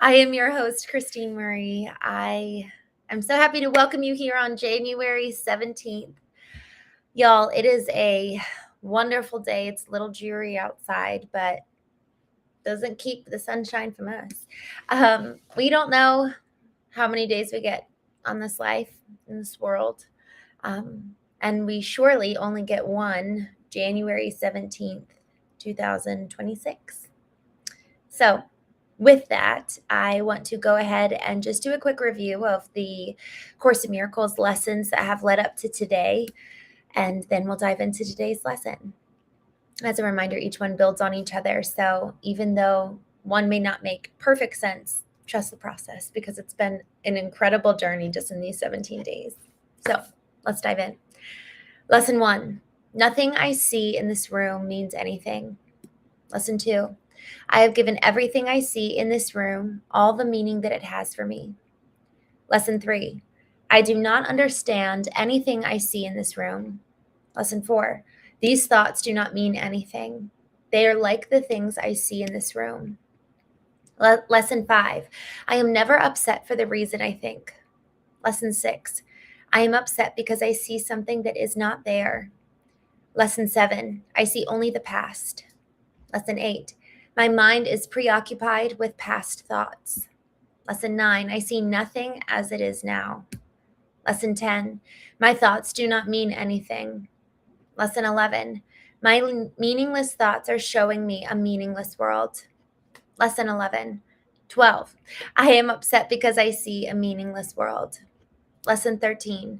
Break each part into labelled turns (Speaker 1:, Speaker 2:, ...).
Speaker 1: I am your host, Christene Marie. I am so happy to welcome you here on January 17th. Y'all, it is a wonderful day. It's a little dreary outside, but doesn't keep the sunshine from us. We don't know how many days we get on this life, in this world. And we surely only get one, January 17th, 2026. So, with that, I want to go ahead and just do a quick review of the Course in Miracles lessons that have led up to today, and then we'll dive into today's lesson. As a reminder, each one builds on each other. So even though one may not make perfect sense, trust the process because it's been an incredible journey just in these 17 days. So let's dive in. Lesson 1, nothing I see in this room means anything. Lesson 2, I have given everything I see in this room all the meaning that it has for me. Lesson 3, I do not understand anything I see in this room. Lesson 4, these thoughts do not mean anything. They are like the things I see in this room. Lesson 5, I am never upset for the reason I think. Lesson 6, I am upset because I see something that is not there. Lesson 7, I see only the past. Lesson 8, my mind is preoccupied with past thoughts. Lesson 9, I see nothing as it is now. Lesson 10, my thoughts do not mean anything. Lesson 11, my meaningless thoughts are showing me a meaningless world. Lesson 12, I am upset because I see a meaningless world. Lesson 13,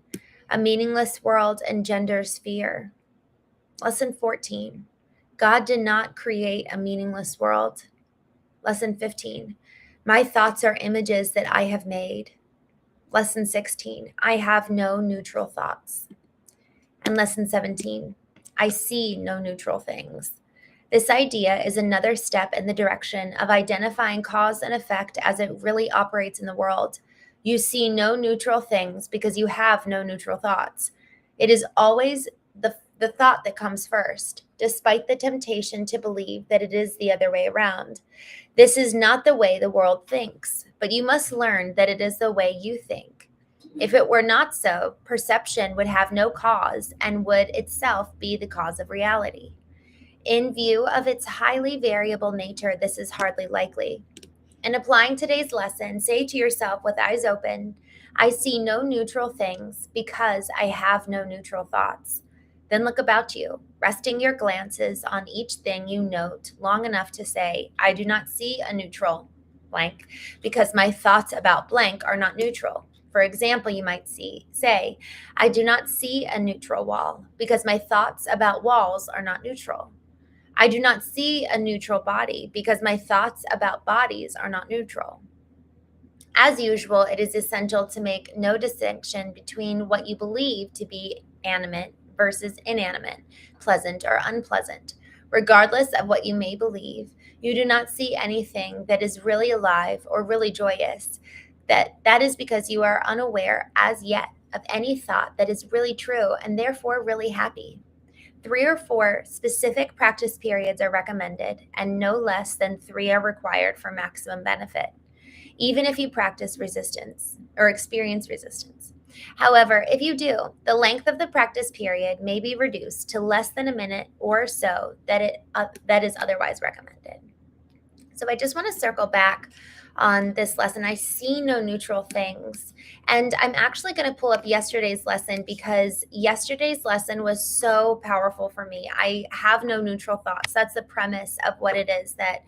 Speaker 1: a meaningless world engenders fear. Lesson 14, God did not create a meaningless world. Lesson 15, my thoughts are images that I have made. Lesson 16, I have no neutral thoughts. And lesson 17, I see no neutral things. This idea is another step in the direction of identifying cause and effect as it really operates in the world. You see no neutral things because you have no neutral thoughts. It is always the thought that comes first, despite the temptation to believe that it is the other way around. This is not the way the world thinks, but you must learn that it is the way you think. If it were not so, perception would have no cause and would itself be the cause of reality. In view of its highly variable nature, this is hardly likely. In applying today's lesson, say to yourself with eyes open, I see no neutral things because I have no neutral thoughts. Then look about you, resting your glances on each thing you note long enough to say, I do not see a neutral blank because my thoughts about blank are not neutral. For example, you might say, I do not see a neutral wall because my thoughts about walls are not neutral. I do not see a neutral body because my thoughts about bodies are not neutral. As usual, it is essential to make no distinction between what you believe to be animate versus inanimate, pleasant or unpleasant. Regardless of what you may believe, you do not see anything that is really alive or really joyous. That is because you are unaware as yet of any thought that is really true and therefore really happy. 3 or 4 specific practice periods are recommended, and no less than 3 are required for maximum benefit, even if you practice resistance or experience resistance. However, if you do, the length of the practice period may be reduced to less than a minute or so that is otherwise recommended. So I just want to circle back on this lesson. I see no neutral things. And I'm actually going to pull up yesterday's lesson because yesterday's lesson was so powerful for me. I have no neutral thoughts. That's the premise of what it is that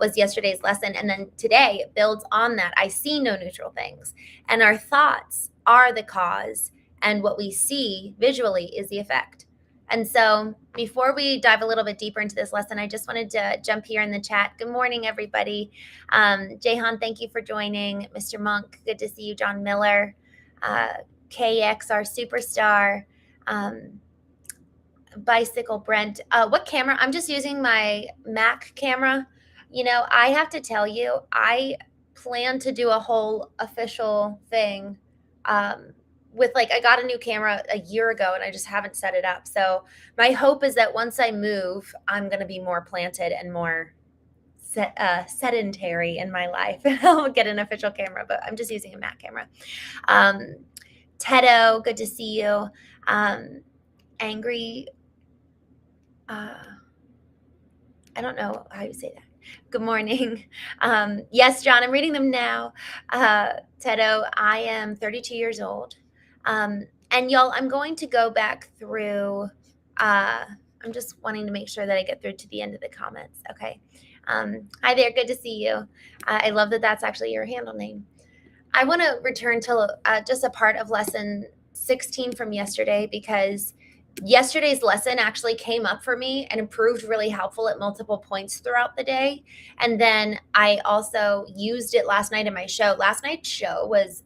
Speaker 1: was yesterday's lesson. And then today it builds on that. I see no neutral things. And our thoughts are the cause. And what we see visually is the effect. And so before we dive a little bit deeper into this lesson, I just wanted to jump here in the chat. Good morning, everybody. Jahan, thank you for joining. Mr. Monk, good to see you. John Miller, KXR Superstar, Bicycle Brent. What camera? I'm just using my Mac camera. You know, I have to tell you, I plan to do a whole official thing with I got a new camera a year ago and I just haven't set it up. So my hope is that once I move, I'm going to be more planted and more sedentary in my life. I'll get an official camera, but I'm just using a Mac camera. Tedo, good to see you. Angry, I don't know how you say that. Good morning. Yes, John, I'm reading them now. Tedo, I am 32 years old. And y'all, I'm going to go back through, I'm just wanting to make sure that I get through to the end of the comments. Okay. Hi there. Good to see you. I love that that's actually your handle name. I want to return to just a part of lesson 16 from yesterday, because yesterday's lesson actually came up for me and proved really helpful at multiple points throughout the day. And then I also used it last night in my show. Last night's show was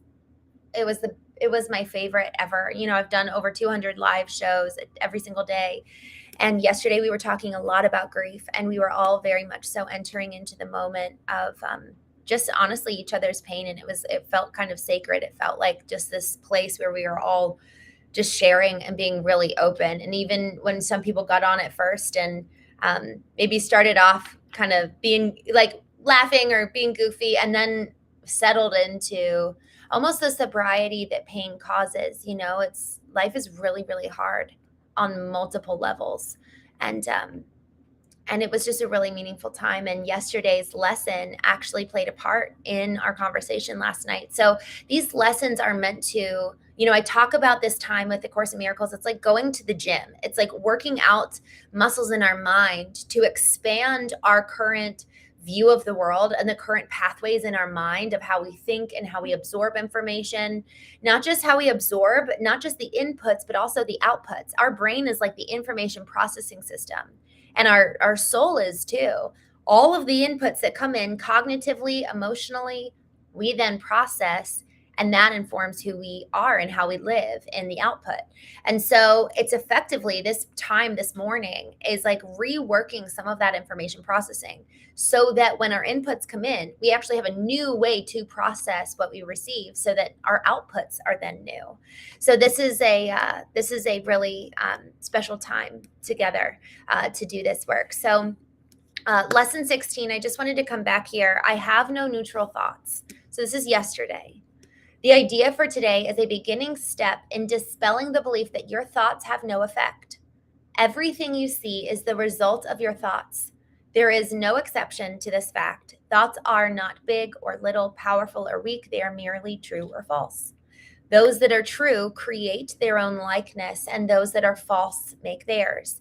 Speaker 1: my favorite ever. You know, I've done over 200 live shows every single day. And yesterday we were talking a lot about grief, and we were all very much so entering into the moment of just honestly each other's pain. And it felt kind of sacred. It felt like just this place where we were all just sharing and being really open. And even when some people got on at first and maybe started off kind of being like laughing or being goofy, and then settled into almost the sobriety that pain causes. You know, life is really, really hard on multiple levels. And it was just a really meaningful time. And yesterday's lesson actually played a part in our conversation last night. So these lessons are meant to, you know, I talk about this time with the Course in Miracles. It's like going to the gym. It's like working out muscles in our mind to expand our current view of the world and the current pathways in our mind of how we think and how we absorb information. Not just how we absorb, not just the inputs, but also the outputs. Our brain is like the information processing system. And our soul is too. All of the inputs that come in cognitively, emotionally, we then process, and that informs who we are and how we live in the output. And so it's effectively this time this morning is like reworking some of that information processing, so that when our inputs come in, we actually have a new way to process what we receive, so that our outputs are then new. So this is a really special time together to do this work. So lesson 16, I just wanted to come back here. I have no neutral thoughts. So this is yesterday. The idea for today is a beginning step in dispelling the belief that your thoughts have no effect. Everything you see is the result of your thoughts. There is no exception to this fact. Thoughts are not big or little, powerful or weak. They are merely true or false. Those that are true create their own likeness, and those that are false make theirs.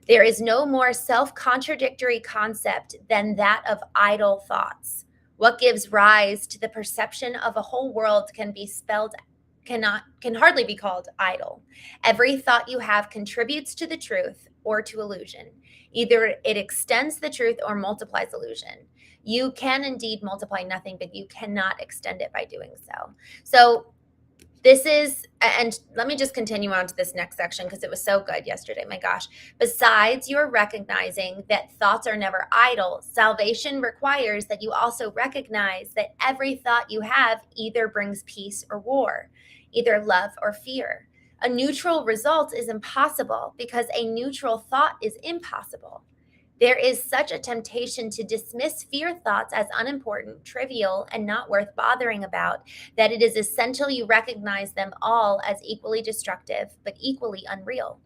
Speaker 1: There is no more self-contradictory concept than that of idle thoughts. What gives rise to the perception of a whole world can hardly be called idle. Every thought you have contributes to the truth or to illusion. Either it extends the truth or multiplies illusion. You can indeed multiply nothing, but you cannot extend it by doing so. So this is, and let me just continue on to this next section because it was so good yesterday. My gosh. Besides, you're recognizing that thoughts are never idle. Salvation requires that you also recognize that every thought you have either brings peace or war, either love or fear. A neutral result is impossible because a neutral thought is impossible. There is such a temptation to dismiss fear thoughts as unimportant, trivial, and not worth bothering about, that it is essential you recognize them all as equally destructive, but equally unreal.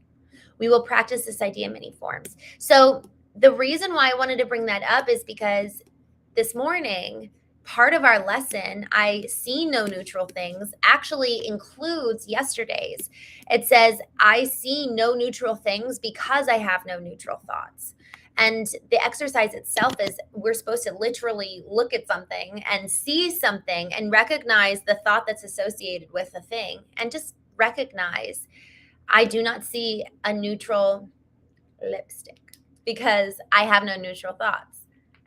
Speaker 1: We will practice this idea in many forms. So the reason why I wanted to bring that up is because this morning, part of our lesson, I see no neutral things, actually includes yesterday's. It says, I see no neutral things because I have no neutral thoughts. And the exercise itself is we're supposed to literally look at something and see something and recognize the thought that's associated with the thing, and just recognize, I do not see a neutral lipstick because I have no neutral thoughts.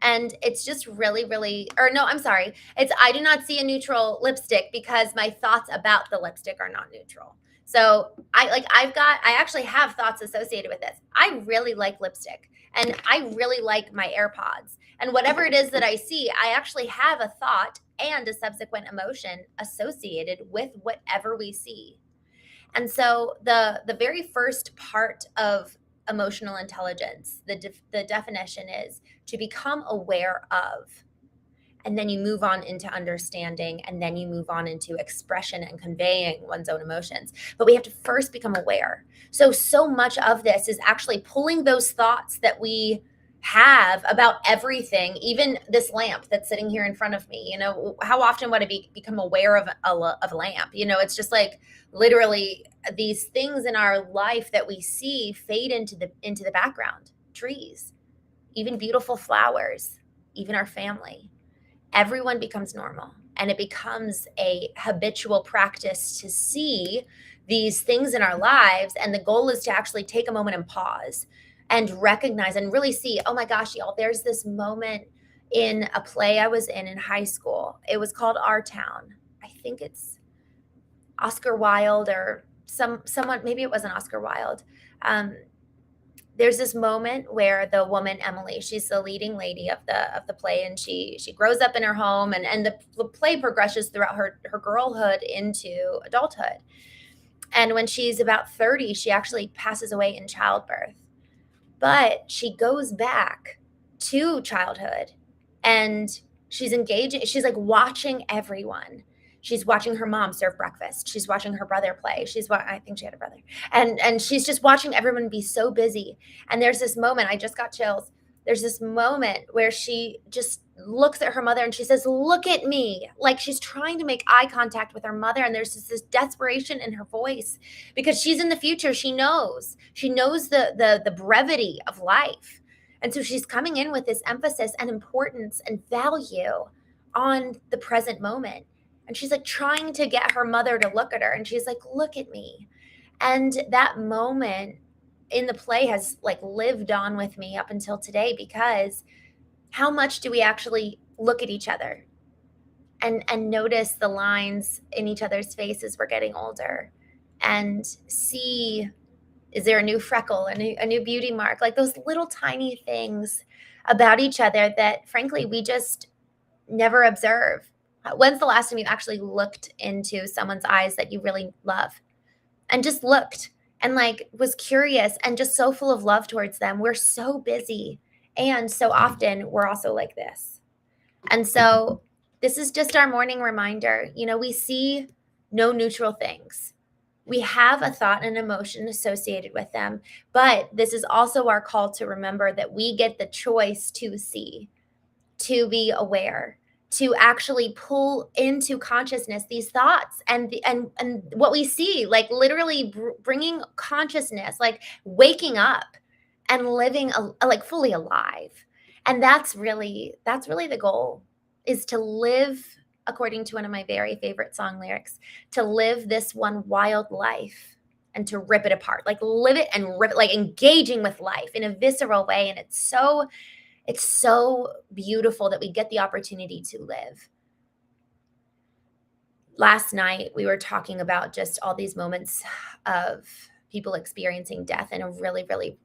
Speaker 1: And it's just really, really, or no, I'm sorry. It's, I do not see a neutral lipstick because my thoughts about the lipstick are not neutral. So I actually have thoughts associated with this. I really like lipstick, and I really like my AirPods, and whatever it is that I see, I actually have a thought and a subsequent emotion associated with whatever we see. And so the very first part of emotional intelligence. The definition is to become aware of, and then you move on into understanding, and then you move on into expression and conveying one's own emotions. But we have to first become aware. So much of this is actually pulling those thoughts that we have about everything, even this lamp that's sitting here in front of me. How often would I become aware of a lamp? It's just like literally these things in our life that we see fade into the background. Trees, even beautiful flowers, even our family. Everyone becomes normal, and it becomes a habitual practice to see these things in our lives. And the goal is to actually take a moment and pause and recognize and really see, oh my gosh, y'all, there's this moment in a play I was in high school. It was called Our Town. I think it's Oscar Wilde or someone, maybe it wasn't Oscar Wilde. There's this moment where the woman Emily, she's the leading lady of the play, and she grows up in her home, and the play progresses throughout her girlhood into adulthood. And when she's about 30, she actually passes away in childbirth. But she goes back to childhood, and she's engaging. She's like watching everyone. She's watching her mom serve breakfast. She's watching her brother play. I think she had a brother. And she's just watching everyone be so busy. And there's this moment, I just got chills. There's this moment where she just looks at her mother and she says, "Look at me." Like she's trying to make eye contact with her mother. And there's just this desperation in her voice because she's in the future. She knows the brevity of life. And so she's coming in with this emphasis and importance and value on the present moment. And she's like trying to get her mother to look at her. And she's like, "Look at me." And that moment in the play has like lived on with me up until today, because how much do we actually look at each other and notice the lines in each other's face as we're getting older and see, is there a new freckle, a new beauty mark, like those little tiny things about each other that frankly we just never observe. When's the last time you actually looked into someone's eyes that you really love and just looked and like was curious and just so full of love towards them? We're so busy, and so often we're also like this. And so this is just our morning reminder. We see no neutral things. We have a thought and emotion associated with them, but this is also our call to remember that we get the choice to see, to be aware, to actually pull into consciousness these thoughts and what we see, like literally bringing consciousness, like waking up and living like fully alive. And that's really the goal, is to live, according to one of my very favorite song lyrics, to live this one wild life and to rip it apart, like live it and rip it, like engaging with life in a visceral way. And it's so beautiful that we get the opportunity to live. Last night, we were talking about just all these moments of people experiencing death in a really, really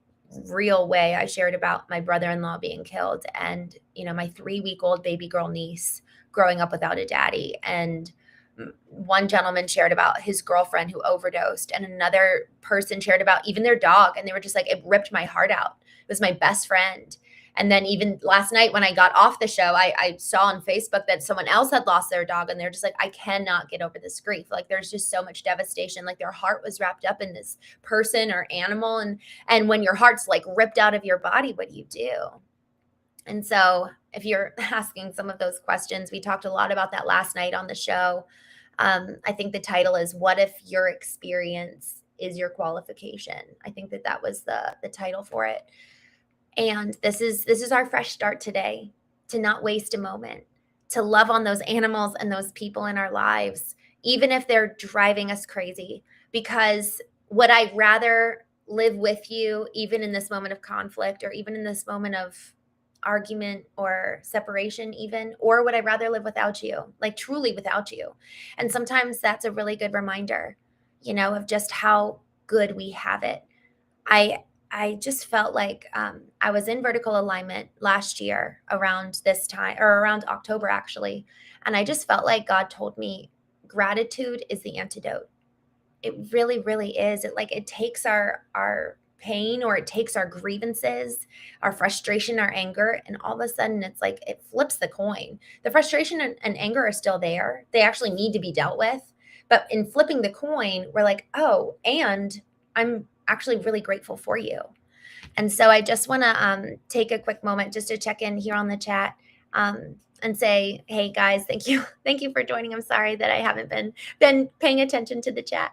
Speaker 1: real way. I shared about my brother-in-law being killed and, my 3-week-old baby girl niece growing up without a daddy. And one gentleman shared about his girlfriend who overdosed, and another person shared about even their dog. And they were just like, it ripped my heart out. It was my best friend. And then even last night when I got off the show, I saw on Facebook that someone else had lost their dog, and they're just like, I cannot get over this grief. Like there's just so much devastation. Like their heart was wrapped up in this person or animal. And when your heart's like ripped out of your body, what do you do? And so if you're asking some of those questions, we talked a lot about that last night on the show. I think the title is "What If Your Experience Is Your Qualification?" I think that was the title for it. And this is our fresh start today, to not waste a moment, to love on those animals and those people in our lives, even if they're driving us crazy. Because would I rather live with you, even in this moment of conflict, or even in this moment of argument or separation even, or would I rather live without you, like truly without you? And sometimes that's a really good reminder, of just how good we have it. I just felt like I was in vertical alignment last year around this time, or around October actually. And I just felt like God told me gratitude is the antidote. It really, really is. It takes our pain, or it takes our grievances, our frustration, our anger, and all of a sudden it's like it flips the coin. The frustration and anger are still there. They actually need to be dealt with. But in flipping the coin, we're like, oh, and I'm actually really grateful for you. And so I just want to take a quick moment just to check in here on the chat, and say, hey guys, thank you, thank you for joining. I'm sorry that I haven't been paying attention to the chat.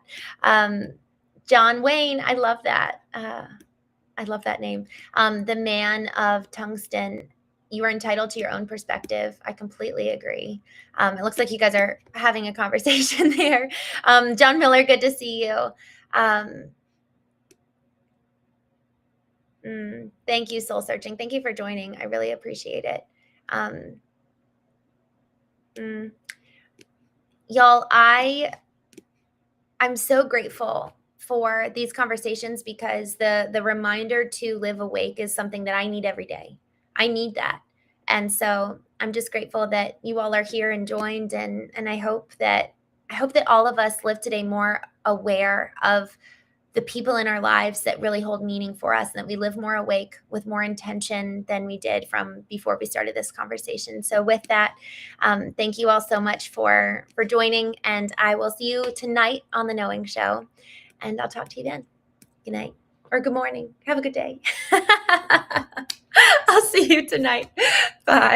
Speaker 1: John Wayne, I love that. I love that name. The man of tungsten. You are entitled to your own perspective. I completely agree. It looks like you guys are having a conversation there. John Miller, good to see you. Thank you, Soul Searching. Thank you for joining. I really appreciate it. Y'all, I'm so grateful for these conversations, because the reminder to live awake is something that I need every day. I need that. And so I'm just grateful that you all are here and joined, and I hope that all of us live today more aware of the people in our lives that really hold meaning for us, and that we live more awake with more intention than we did from before we started this conversation. So with that, thank you all so much for joining, and I will see you tonight on The Knowing Show, and I'll talk to you then. Good night, or good morning. Have a good day. I'll see you tonight. Bye.